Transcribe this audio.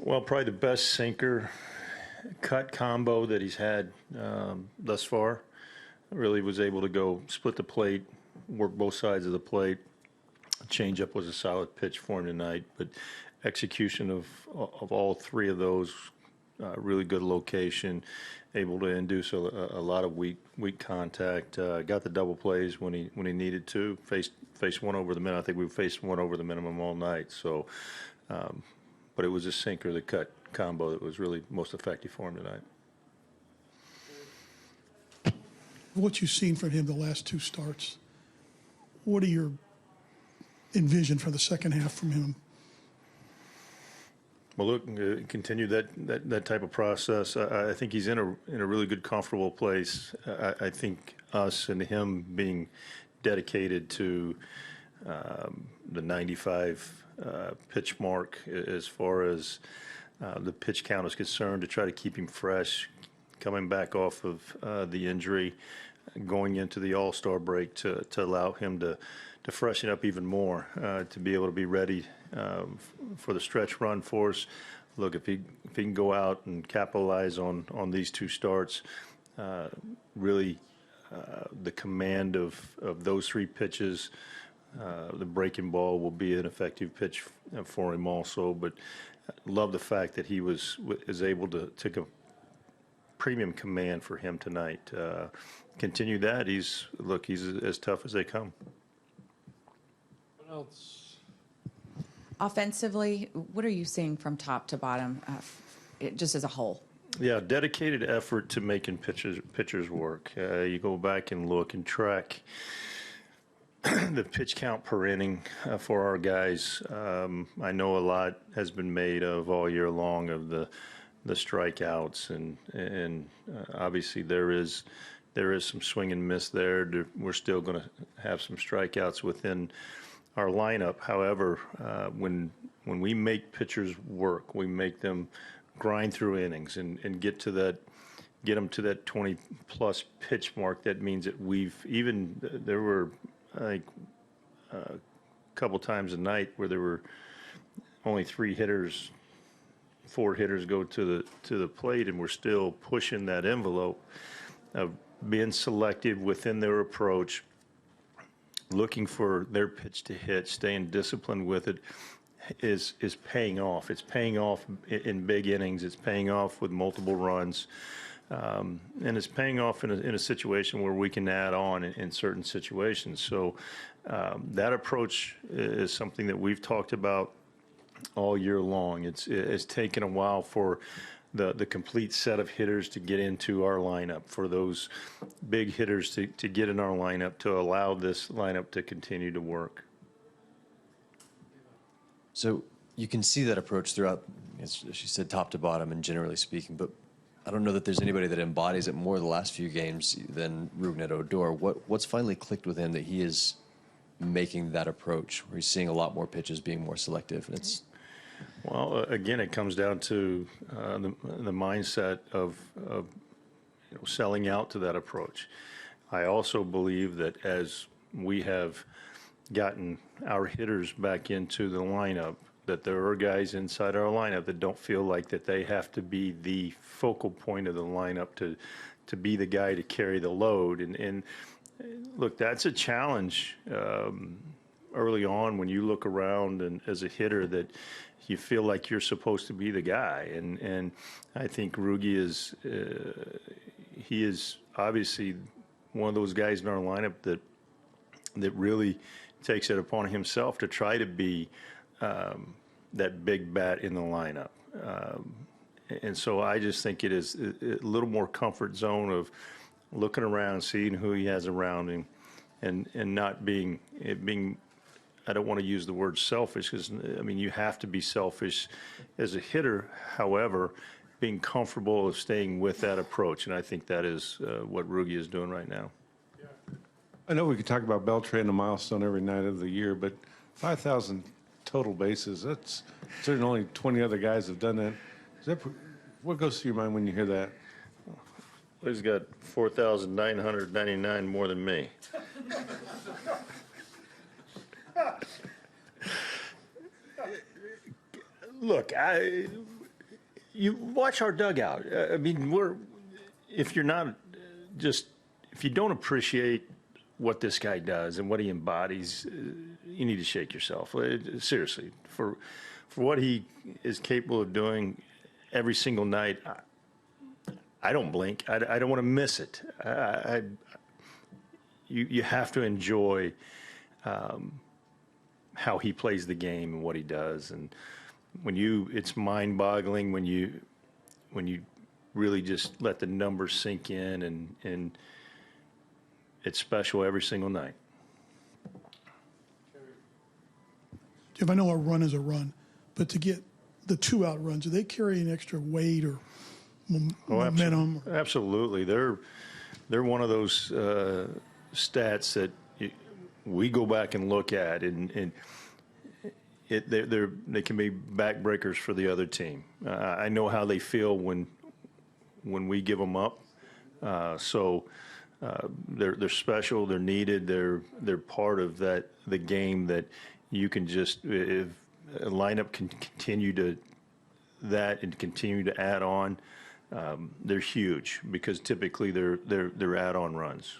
Well, probably the best sinker cut combo that he's had thus far. Really was able to go split the plate, work both sides of the plate. Changeup was a solid pitch for him tonight, but execution of all three of those, really good location, able to induce a lot of weak contact. Got the double plays when he needed to. Faced one over the minimum. I think we faced one over the minimum all night. So, but it was a sinker, the cut combo that was really most effective for him tonight. What you've seen from him the last two starts, what are your envision for the second half from him? Well, look, continue that type of process. I think he's in a really good, comfortable place. I think us and him being dedicated to the 95 pitch mark as far as the pitch count is concerned, to try to keep him fresh, coming back off of the injury, going into the All-Star break to allow him to freshen up even more, to be able to be ready for the stretch run for us. Look, if he can go out and capitalize on these two starts, really the command of those three pitches, the breaking ball will be an effective pitch for him also. But love the fact that he is able to take a premium command for him tonight. Continue that. He's as tough as they come. What else? Offensively, what are you seeing from top to bottom, just as a whole? Yeah, dedicated effort to making pitchers work. You go back and look and track the pitch count per inning for our guys. I know a lot has been made of all year long of the strikeouts, and obviously there is some swing and miss there. We're still going to have some strikeouts within our lineup. However, when we make pitchers work, we make them grind through innings and get them to that 20-plus pitch mark. That means that there were, I think, a couple times a night where there were only 4 hitters go to the plate, and we're still pushing that envelope of being selective within their approach, looking for their pitch to hit, staying disciplined with it is paying off. It's paying off in big innings. It's paying off with multiple runs. And it's paying off in a situation where we can add on in certain situations. So that approach is something that we've talked about all year long. It's taken a while for the complete set of hitters to get into our lineup, for those big hitters to get in our lineup, to allow this lineup to continue to work. So you can see that approach throughout, as she said, top to bottom and generally speaking, but I don't know that there's anybody that embodies it more the last few games than Rougned Odor. What's finally clicked with him that he is making that approach, where he's seeing a lot more pitches, being more selective? Well, again, it comes down to the mindset of selling out to that approach. I also believe that as we have gotten our hitters back into the lineup, that there are guys inside our lineup that don't feel like that they have to be the focal point of the lineup to be the guy to carry the load. And look, that's a challenge early on when you look around and as a hitter that you feel like you're supposed to be the guy. And I think Rugi he is obviously one of those guys in our lineup that really takes it upon himself to try to be that big bat in the lineup. And so I just think it is a little more comfort zone of looking around, seeing who he has around him, and not being, I don't want to use the word selfish, because, I mean, you have to be selfish as a hitter. However, being comfortable of staying with that approach, and I think that is what Rugi is doing right now. I know we could talk about Beltran, a milestone every night of the year, but 5,000 total bases, that's certainly only 20 other guys have done that. What goes through your mind when you hear that? Well, he's got 4,999 more than me. Look, you watch our dugout. I mean, if you don't appreciate what this guy does and what he embodies, you need to shake yourself. Seriously, for what he is capable of doing every single night, I don't blink. I don't want to miss it. You have to enjoy how he plays the game and what he does, and it's mind-boggling when you really just let the numbers sink in, and it's special every single night. Jeff, I know a run is a run, but to get the 2-out runs, do they carry an extra weight or momentum? Absolutely. They're one of those stats that we go back and look at, and they can be backbreakers for the other team. I know how they feel when we give them up. So they're special. They're needed. They're part of the game that you can just, if a lineup can continue to that and continue to add on. They're huge because typically they're add-on runs.